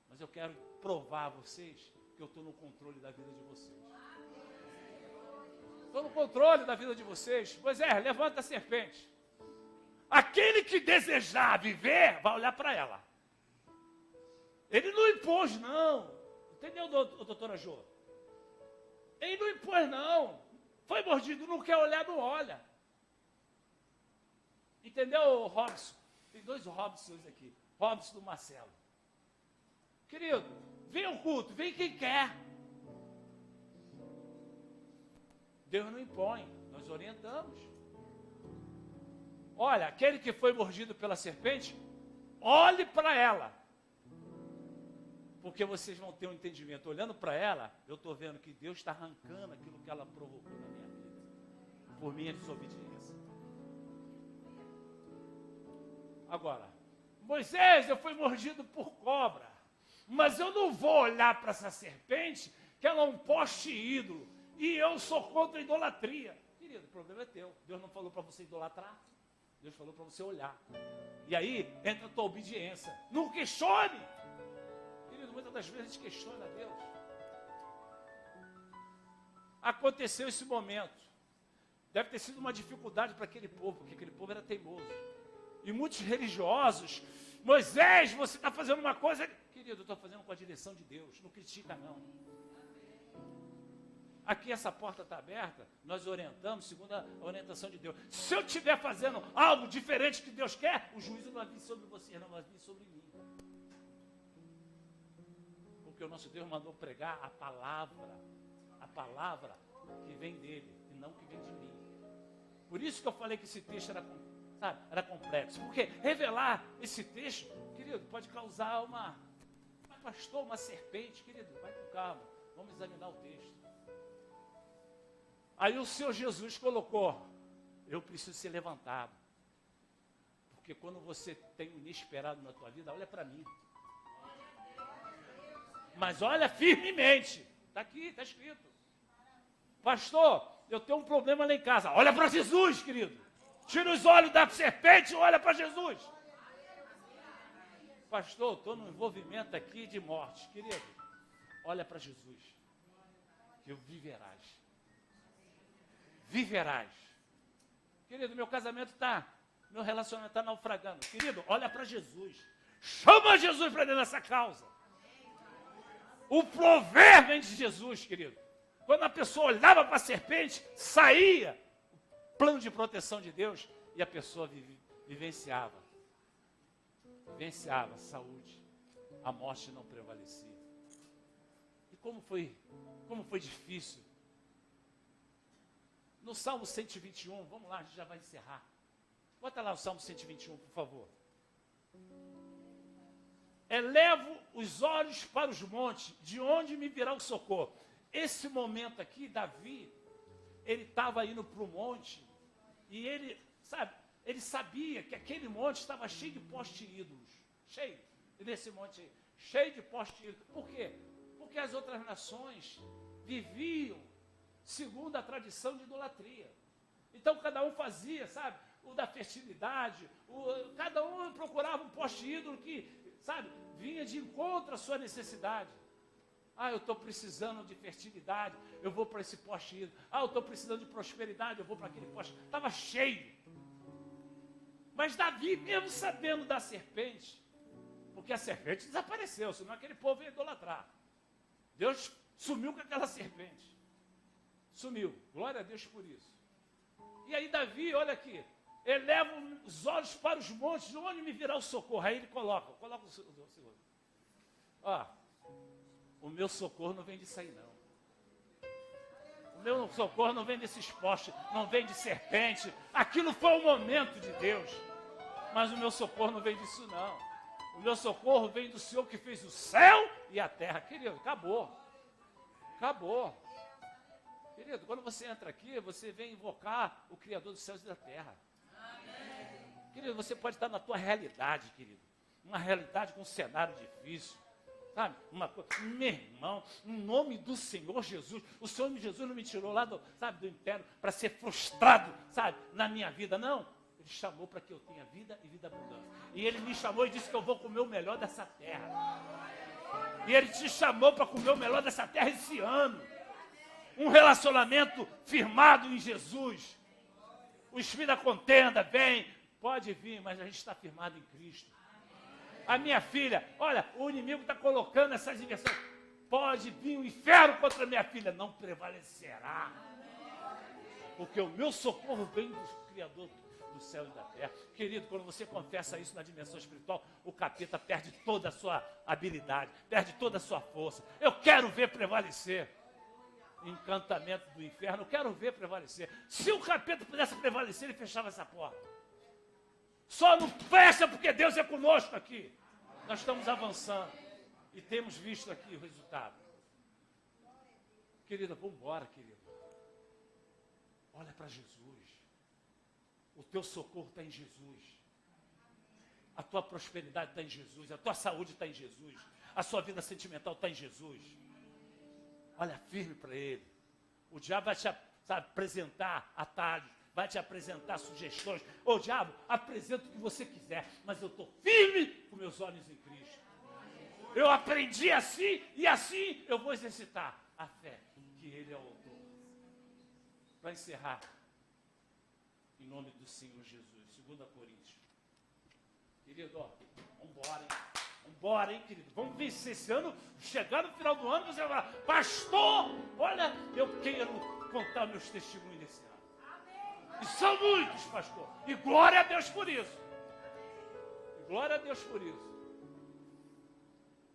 mas eu quero provar a vocês que eu estou no controle da vida de vocês. Estou no controle da vida de vocês. Pois é, levanta a serpente. Aquele que desejar viver, vai olhar para ela. Ele não impôs, não. Entendeu, doutora Jô? Ele não impôs, não. Foi mordido, não quer olhar, não olha. Entendeu, Robson? Tem dois Robsons aqui. Robson do Marcelo. Querido, vem ao culto, vem quem quer. Deus não impõe, nós orientamos. Olha, aquele que foi mordido pela serpente, olhe para ela. Porque vocês vão ter um entendimento. Olhando para ela, eu estou vendo que Deus está arrancando aquilo que ela provocou na minha vida. Por minha desobediência. Agora, Moisés, eu fui mordido por cobra. Mas eu não vou olhar para essa serpente, que ela é um poste ídolo. E eu sou contra a idolatria. Querido, o problema é teu. Deus não falou para você idolatrar. Deus falou para você olhar. E aí, entra a tua obediência. Não questione. Querido, muitas das vezes a gente questiona Deus. Aconteceu esse momento. Deve ter sido uma dificuldade para aquele povo, porque aquele povo era teimoso. E muitos religiosos, Moisés, você está fazendo uma coisa... Querido, eu estou fazendo com a direção de Deus, não critica não. Aqui essa porta está aberta, nós orientamos segundo a orientação de Deus. Se eu estiver fazendo algo diferente que Deus quer, o juízo não vai vir sobre você, não vai vir sobre mim. Porque o nosso Deus mandou pregar a palavra que vem dele e não que vem de mim. Por isso que eu falei que esse texto era complexo. Porque revelar esse texto, querido, pode causar uma serpente. Querido, vai com calma, vamos examinar o texto. Aí o Senhor Jesus colocou, eu preciso ser levantado. Porque quando você tem o inesperado na tua vida, olha para mim. Mas olha firmemente. Está aqui, está escrito. Pastor, eu tenho um problema lá em casa. Olha para Jesus, querido. Tira os olhos da serpente e olha para Jesus. Pastor, estou num envolvimento aqui de morte. Querido, olha para Jesus. Que viverás. Viverás. Querido, meu casamento meu relacionamento está naufragando. Querido, olha para Jesus. Chama Jesus para dentro dessa causa. O prover vem de Jesus, querido. Quando a pessoa olhava para a serpente, saía o plano de proteção de Deus e a pessoa vivenciava a saúde. A morte não prevalecia. E como foi difícil. No Salmo 121, vamos lá, a gente já vai encerrar. Bota lá o Salmo 121, por favor. Elevo os olhos para os montes, de onde me virá o socorro. Esse momento aqui, Davi, ele estava indo para o monte, e ele sabia que aquele monte estava cheio de postes ídolos. Cheio, nesse monte aí, cheio de postes ídolos. Por quê? Porque as outras nações viviam segundo a tradição de idolatria. Então cada um fazia, o da fertilidade, cada um procurava um poste ídolo que, vinha de encontro à sua necessidade. Eu estou precisando de fertilidade, eu vou para esse poste ídolo. Eu estou precisando de prosperidade, eu vou para aquele poste. Estava cheio. Mas Davi, mesmo sabendo da serpente, porque a serpente desapareceu, senão aquele povo ia idolatrar. Deus sumiu com aquela serpente. Sumiu. Glória a Deus por isso. E aí Davi, olha aqui, eleva os olhos para os montes, de onde me virá o socorro? Aí ele coloca o segundo. O meu socorro não vem disso aí não. O meu socorro não vem desses postes, não vem de serpente. Aquilo foi o momento de Deus. Mas o meu socorro não vem disso não. O meu socorro vem do Senhor que fez o céu e a terra. Querido, acabou. Acabou. Querido, quando você entra aqui, você vem invocar o Criador dos céus e da terra. Querido, você pode estar na tua realidade, querido. Uma realidade com um cenário difícil. Meu irmão, em nome do Senhor Jesus, o Senhor Jesus não me tirou lá do inferno para ser frustrado, na minha vida, não. Ele chamou para que eu tenha vida e vida abundante. E Ele me chamou e disse que eu vou comer o melhor dessa terra. E Ele te chamou para comer o melhor dessa terra esse ano. Um relacionamento firmado em Jesus. O espírito da contenda vem, pode vir, mas a gente está firmado em Cristo. A minha filha, olha, o inimigo está colocando essas inversões. Pode vir o inferno contra a minha filha, não prevalecerá. Porque o meu socorro vem do Criador do céu e da terra. Querido, quando você confessa isso na dimensão espiritual, o capeta perde toda a sua habilidade, perde toda a sua força. Eu quero ver prevalecer. encantamento do inferno. Eu quero ver prevalecer. Se o capeta pudesse prevalecer, ele fechava essa porta. Só não fecha porque Deus é conosco aqui. Nós estamos avançando e temos visto aqui o resultado. Querida, vamos embora, querida. Olha para Jesus. O teu socorro está em Jesus. A tua prosperidade está em Jesus. A tua saúde está em Jesus. A sua vida sentimental está em Jesus. Olha firme para Ele. O diabo vai te apresentar atalhos, vai te apresentar sugestões. Ô diabo, apresenta o que você quiser, mas eu estou firme com meus olhos em Cristo. Eu aprendi assim e assim eu vou exercitar a fé que Ele é o autor. Para encerrar, em nome do Senhor Jesus, 2 Coríntios. Querido, ó, vamos embora, hein? Vambora, hein, querido? Vamos vencer esse ano. Chegar no final do ano, você vai falar, pastor, olha, eu quero contar meus testemunhos desse ano. E são muitos, pastor. E glória a Deus por isso. E glória a Deus por isso.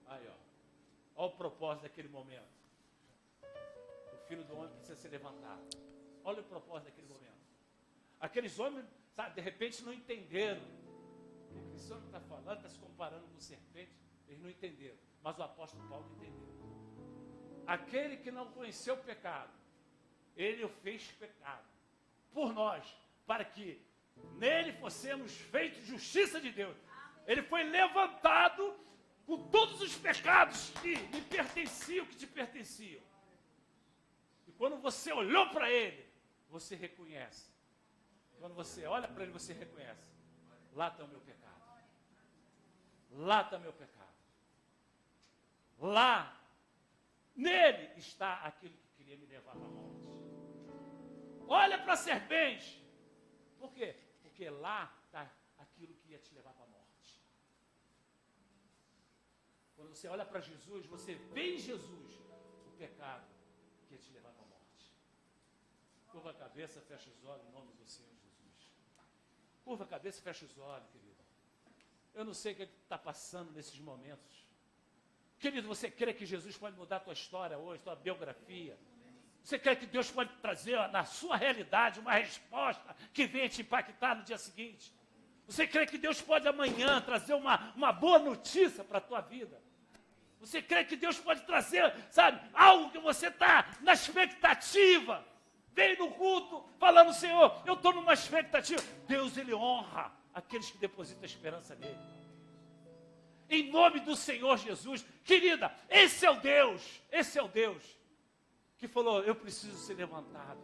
Aí, ó. Olha o propósito daquele momento. O filho do homem precisa ser levantado. Olha o propósito daquele momento. Aqueles homens, sabe, de repente não entenderam. O que esse homem está falando, está se comparando com serpente, eles não entenderam. Mas o apóstolo Paulo entendeu. Aquele que não conheceu o pecado, ele o fez pecado por nós, para que nele fossemos feitos justiça de Deus. Ele foi levantado com todos os pecados que lhe pertenciam, que te pertenciam. E quando você olhou para ele, você reconhece. Quando você olha para ele, você reconhece. Lá está o meu pecado. Lá está meu pecado. Lá, nele está aquilo que queria me levar para a morte. Olha para a serpente. Por quê? Porque lá está aquilo que ia te levar para a morte. Quando você olha para Jesus, você vê em Jesus o pecado que ia te levar para a morte. Curva a cabeça, fecha os olhos em nome do Senhor Jesus. Curva a cabeça e fecha os olhos, querido. Eu não sei o que está passando nesses momentos. Querido, você crê que Jesus pode mudar a tua história hoje, tua biografia? Você crê que Deus pode trazer na sua realidade uma resposta que venha te impactar no dia seguinte? Você crê que Deus pode amanhã trazer uma boa notícia para a tua vida? Você crê que Deus pode trazer, sabe, algo que você está na expectativa? Veio no culto falando, Senhor, eu estou numa expectativa. Deus, Ele honra aqueles que depositam a esperança nele. Em nome do Senhor Jesus, querida, esse é o Deus que falou, eu preciso ser levantado.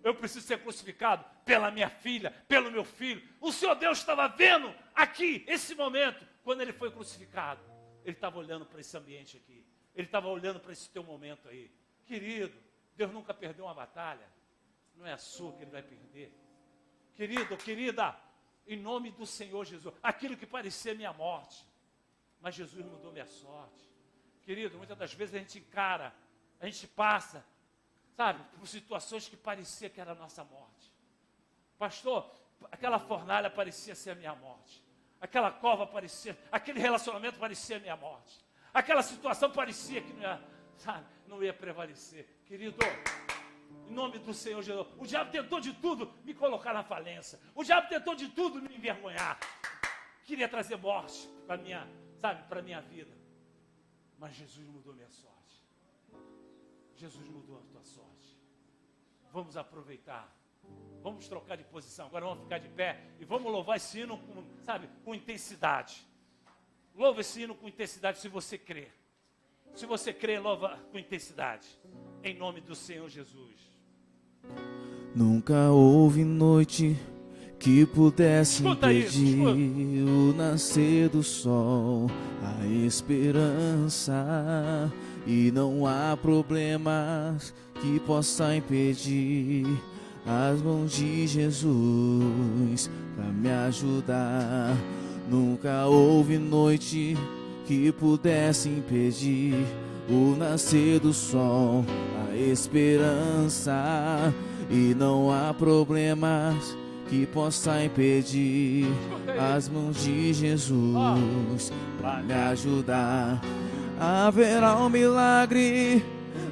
Eu preciso ser crucificado pela minha filha, pelo meu filho. O Senhor Deus estava vendo aqui, esse momento, quando ele foi crucificado. Ele estava olhando para esse ambiente aqui. Ele estava olhando para esse teu momento aí. Querido, Deus nunca perdeu uma batalha. Não é a sua que ele vai perder. Querido, querida, em nome do Senhor Jesus, aquilo que parecia minha morte, mas Jesus mudou minha sorte. Querido, muitas das vezes a gente encara, a gente passa, sabe, por situações que parecia que era a nossa morte. Pastor, aquela fornalha parecia ser a minha morte. Aquela cova parecia, aquele relacionamento parecia a minha morte. Aquela situação parecia que não ia, sabe, não ia prevalecer. Querido, em nome do Senhor Jesus, o diabo tentou de tudo me colocar na falência. O diabo tentou de tudo me envergonhar. Queria trazer morte para minha, sabe, para minha vida. Mas Jesus mudou minha sorte. Jesus mudou a tua sorte. Vamos aproveitar. Vamos trocar de posição. Agora vamos ficar de pé e vamos louvar esse hino com, sabe, com intensidade. Louva esse hino com intensidade se você crê. Se você crê, louva com intensidade. Em nome do Senhor Jesus. Nunca houve noite que pudesse Escuta isso, impedir o nascer do sol, a esperança. E não há problemas que possa impedir as mãos de Jesus para me ajudar. Nunca houve noite que pudesse impedir o nascer do sol, a esperança. E não há problemas que possa impedir as mãos de Jesus para me ajudar. Haverá um milagre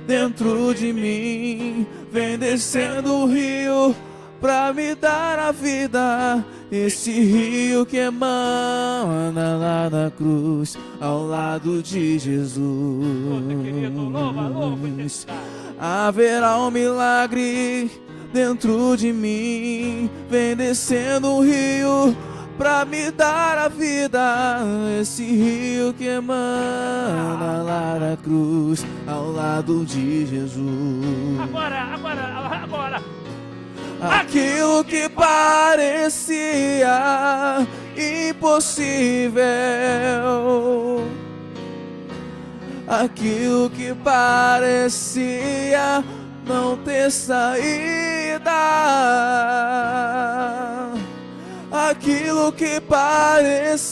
dentro de mim. Vem descendo o rio pra me dar a vida. Esse rio que emana lá na cruz, ao lado de Jesus. Haverá um milagre dentro de mim. Vem descendo um rio pra me dar a vida. Esse rio que emana lá na cruz, ao lado de Jesus. Agora. Aquilo que parecia impossível, aquilo que parecia não ter saída, aquilo que parecia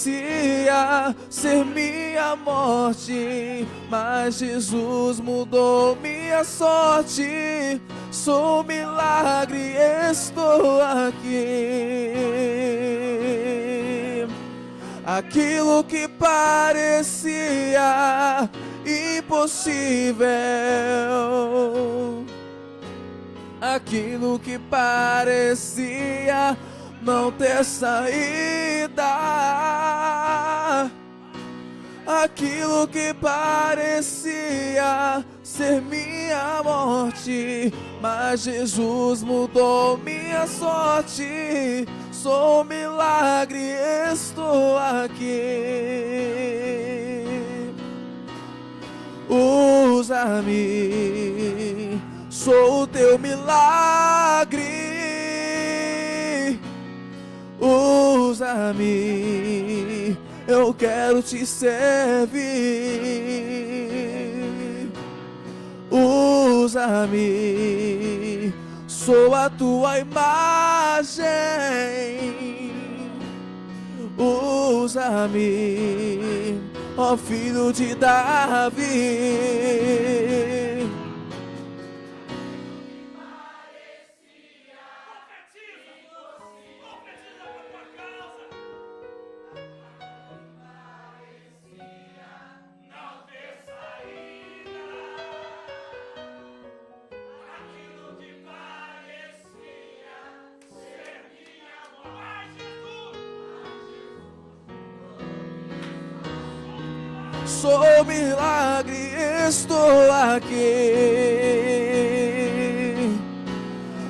ser minha morte, mas Jesus mudou minha sorte. Sou milagre, estou aqui. Aquilo que parecia impossível, aquilo que parecia não ter saída, aquilo que parecia ser minha morte, mas Jesus mudou minha sorte. Sou milagre, estou aqui. Usa-me, sou o teu milagre. Usa-me, eu quero te servir. Usa-me, sou a tua imagem. Usa-me, ó filho de Davi. Sou milagre, estou aqui.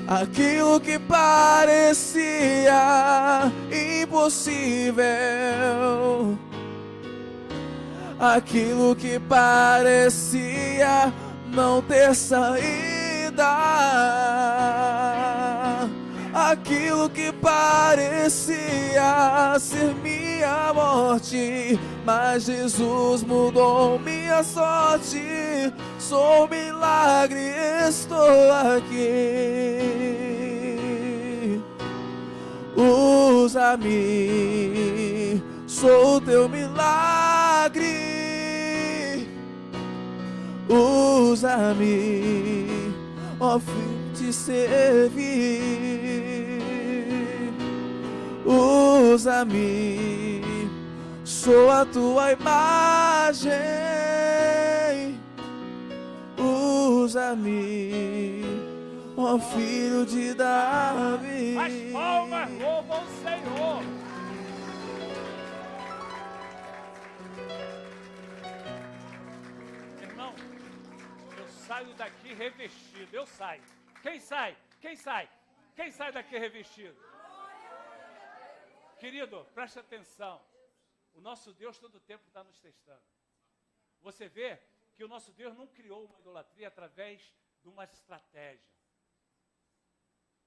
Aquilo que parecia impossível, aquilo que parecia não ter saída, aquilo que parecia ser minha morte, mas Jesus mudou minha sorte. Sou milagre, estou aqui. Usa-me, sou o teu milagre. Usa-me, ó fim te servir. Usa-me, sou a tua imagem. Usa-me, ó filho de Davi. As palmas louvam o Senhor. Irmão, eu saio daqui revestido. Eu saio. Quem sai? Quem sai? Quem sai daqui revestido? Querido, preste atenção. O nosso Deus todo o tempo está nos testando. Você vê que o nosso Deus não criou uma idolatria através de uma estratégia.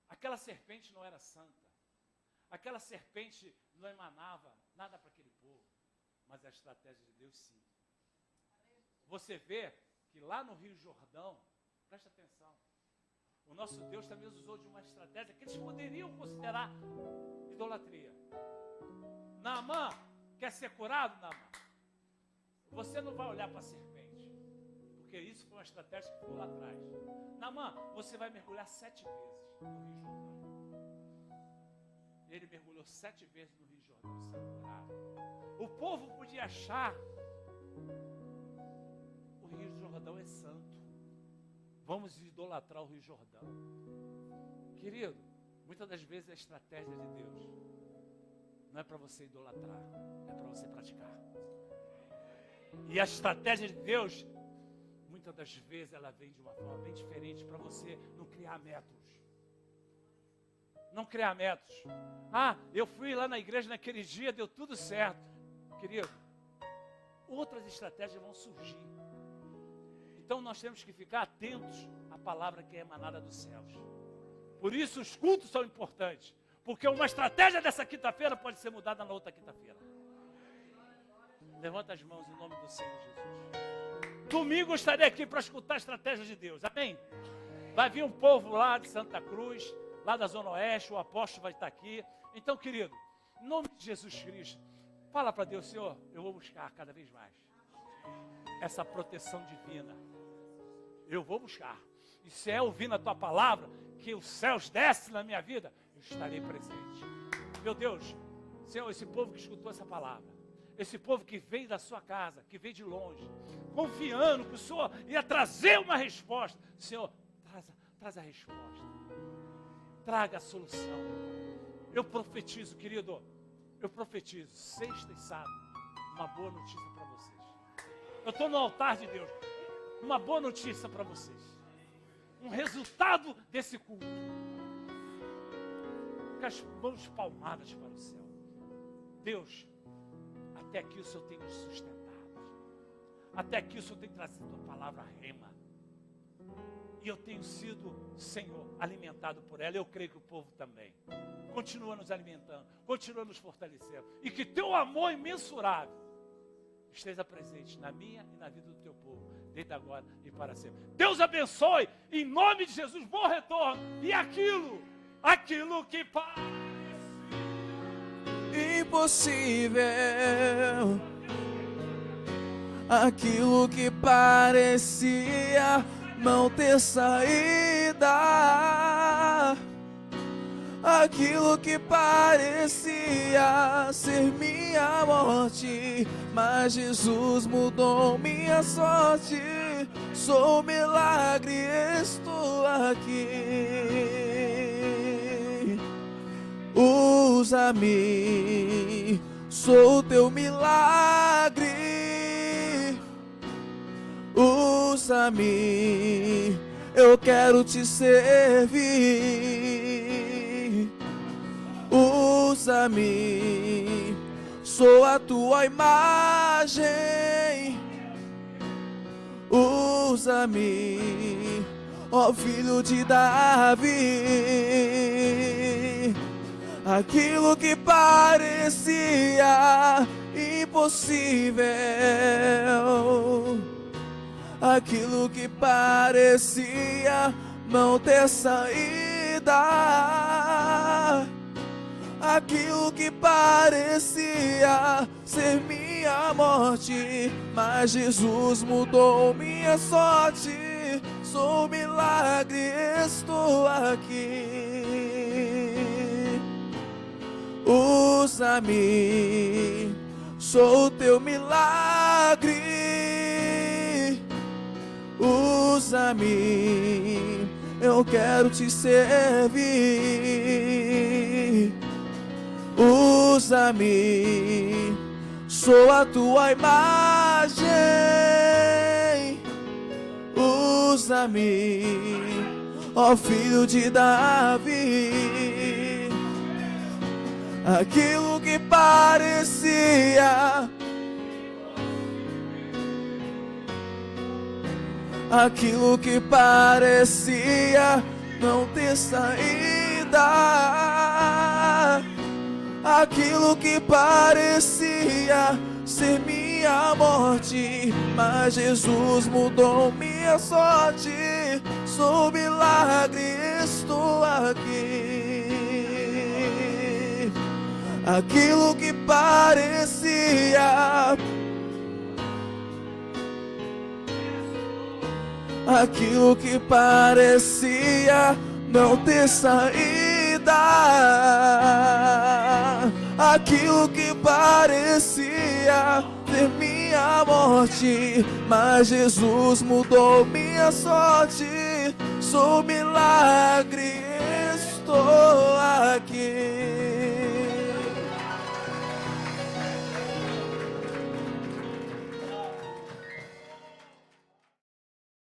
Aquela serpente não era santa. Aquela serpente não emanava nada para aquele povo. Mas a estratégia de Deus sim. Você vê que lá no Rio Jordão, preste atenção, o nosso Deus também usou de uma estratégia que eles poderiam considerar idolatria. Naamã quer ser curado, Naamã? Você não vai olhar para a serpente, porque isso foi uma estratégia que ficou lá atrás. Naamã, você vai mergulhar 7 vezes no Rio Jordão. Ele mergulhou 7 vezes no Rio Jordão e saiu curado. O povo podia achar o Rio Jordão é santo. vamos idolatrar o Rio Jordão. Querido, muitas das vezes a estratégia de Deus não é para você idolatrar, é para você praticar. E a estratégia de Deus, muitas das vezes ela vem de uma forma bem diferente para você não criar métodos. Não criar métodos. Ah, eu fui lá na igreja naquele dia, deu tudo certo. Querido, outras estratégias vão surgir. Então nós temos que ficar atentos à palavra que é emanada dos céus. Por isso os cultos são importantes. Porque uma estratégia dessa quinta-feira pode ser mudada na outra quinta-feira. Levanta as mãos em nome do Senhor Jesus. Domingo eu estarei aqui para escutar a estratégia de Deus. Amém? Vai vir um povo lá de Santa Cruz, lá da Zona Oeste, o apóstolo vai estar aqui. Então, querido, em nome de Jesus Cristo, fala para Deus, Senhor, eu vou buscar cada vez mais essa proteção divina. Eu vou buscar. E se é ouvindo a tua palavra, que os céus descem na minha vida, eu estarei presente. Meu Deus, Senhor, esse povo que escutou essa palavra, esse povo que veio da sua casa, que veio de longe, confiando que o Senhor ia trazer uma resposta. Senhor, traz a resposta. Traga a solução. Eu profetizo, querido, eu profetizo, sexta e sábado, uma boa notícia para vocês. Eu estou no altar de Deus, uma boa notícia para vocês. Um resultado desse culto. Com as mãos palmadas para o céu. Deus, até aqui o Senhor tem nos sustentado. Até aqui o Senhor tem trazido a palavra rema. E eu tenho sido, Senhor, alimentado por ela. Eu creio que o povo também. Continua nos alimentando, continua nos fortalecendo. E que teu amor imensurável esteja presente na minha e na vida do teu povo, desde agora e para sempre. Deus abençoe, em nome de Jesus, bom retorno. E aquilo que parece impossível, aquilo que parecia não ter saída, aquilo que parecia ser minha morte, mas Jesus mudou minha sorte. Sou milagre, estou aqui. Usa-me, sou teu milagre. Usa-me, eu quero te servir. Usa-me, sou a tua imagem. Usa-me, ó filho de Davi. Aquilo que parecia impossível, aquilo que parecia não ter saída, aquilo que parecia ser minha morte, mas Jesus mudou minha sorte. Sou milagre, estou aqui. Usa-me, sou teu milagre. Usa-me, eu quero te servir. Usa-me, sou a tua imagem. Usa-me, ó filho de Davi. Aquilo que parecia, aquilo que parecia não ter saída, aquilo que parecia ser minha morte, mas Jesus mudou minha sorte. Sou milagre, estou aqui. Aquilo que parecia, aquilo que parecia não ter saída, aquilo que parecia ter minha morte, mas Jesus mudou minha sorte. sou um milagre